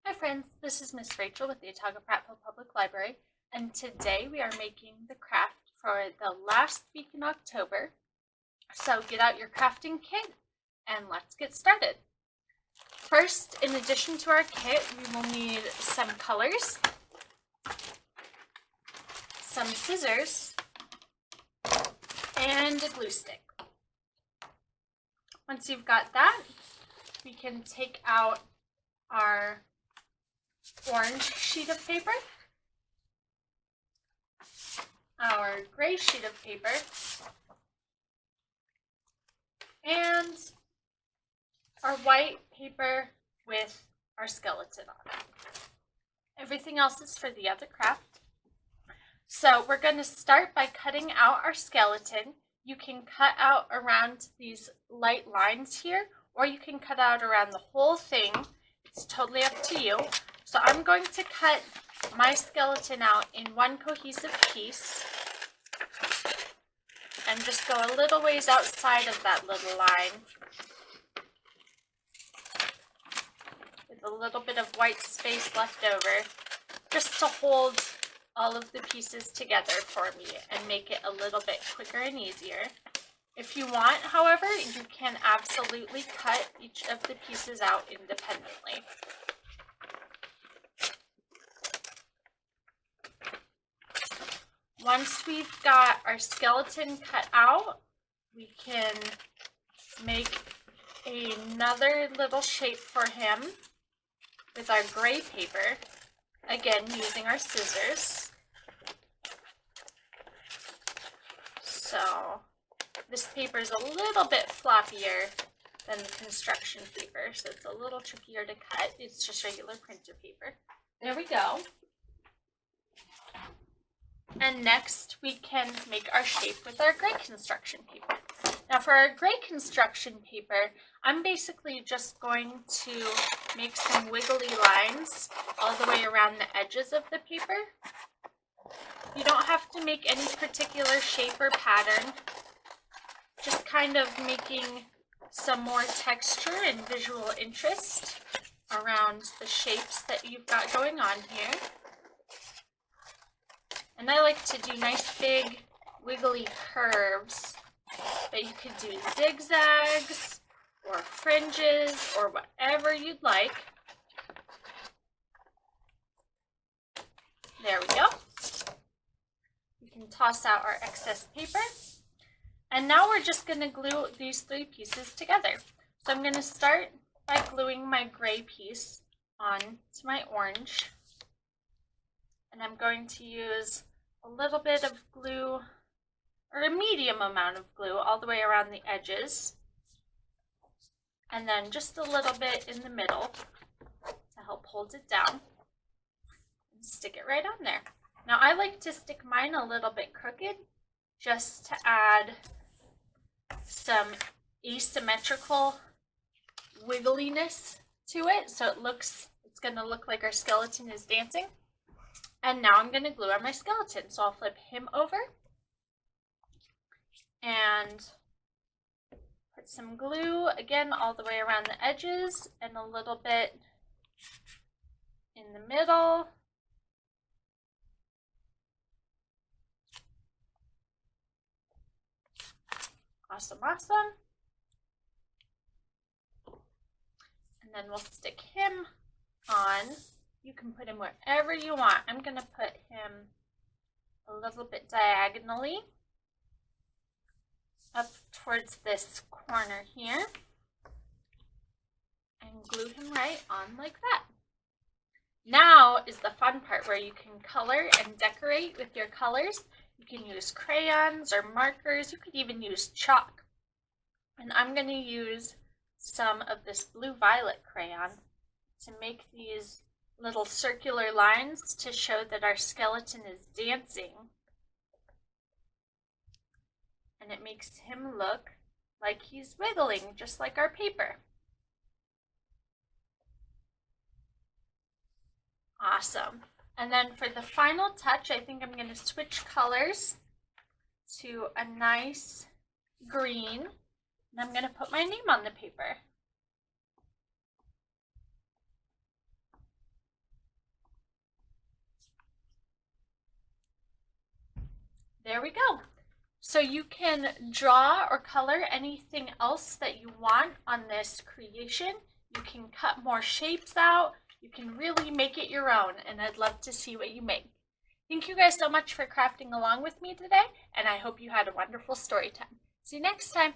Hi friends, this is Miss Rachel with the Otago Prattville Public Library, and today we are making the craft for the last week in October. So get out your crafting kit and let's get started. First, in addition to our kit, we will need some colors, some scissors, and a glue stick. Once you've got that, we can take out our orange sheet of paper, our gray sheet of paper, and our white paper with our skeleton on it. Everything else is for the other craft. So we're going to start by cutting out our skeleton. You can cut out around these light lines here, or you can cut out around the whole thing. It's totally up to you. So I'm going to cut my skeleton out in one cohesive piece and just go a little ways outside of that little line with a little bit of white space left over just to hold all of the pieces together for me and make it a little bit quicker and easier. If you want, however, you can absolutely cut each of the pieces out independently. Once we've got our skeleton cut out, we can make another little shape for him with our gray paper, again using our scissors. So this paper is a little bit floppier than the construction paper, so it's a little trickier to cut. It's just regular printer paper. There we go. And next we can make our shape with our gray construction paper. Now for our gray construction paper, I'm basically just going to make some wiggly lines all the way around the edges of the paper. You don't have to make any particular shape or pattern, just kind of making some more texture and visual interest around the shapes that you've got going on here. And I like to do nice big wiggly curves, but you could do zigzags or fringes or whatever you'd like. There we go. We can toss out our excess paper. And now we're just going to glue these three pieces together. So I'm going to start by gluing my gray piece on to my orange. And I'm going to use a little bit of glue, or a medium amount of glue, all the way around the edges. And then just a little bit in the middle to help hold it down. And stick it right on there. Now I like to stick mine a little bit crooked just to add some asymmetrical wiggliness to it, so it's going to look like our skeleton is dancing. And now I'm going to glue on my skeleton. So I'll flip him over and put some glue again all the way around the edges and a little bit in the middle. Awesome, awesome. And then we'll stick him on. You can put him wherever you want. I'm going to put him a little bit diagonally up towards this corner here and glue him right on like that. Now is the fun part where you can color and decorate with your colors. You can use crayons or markers. You could even use chalk. And I'm going to use some of this blue-violet crayon to make these little circular lines to show that our skeleton is dancing. And it makes him look like he's wiggling, just like our paper. Awesome. And then for the final touch, I think I'm going to switch colors to a nice green. And I'm going to put my name on the paper. there we go. So you can draw or color anything else that you want on this creation. You can cut more shapes out. You can really make it your own, and I'd love to see what you make. Thank you guys so much for crafting along with me today, and I hope you had a wonderful story time. See you next time.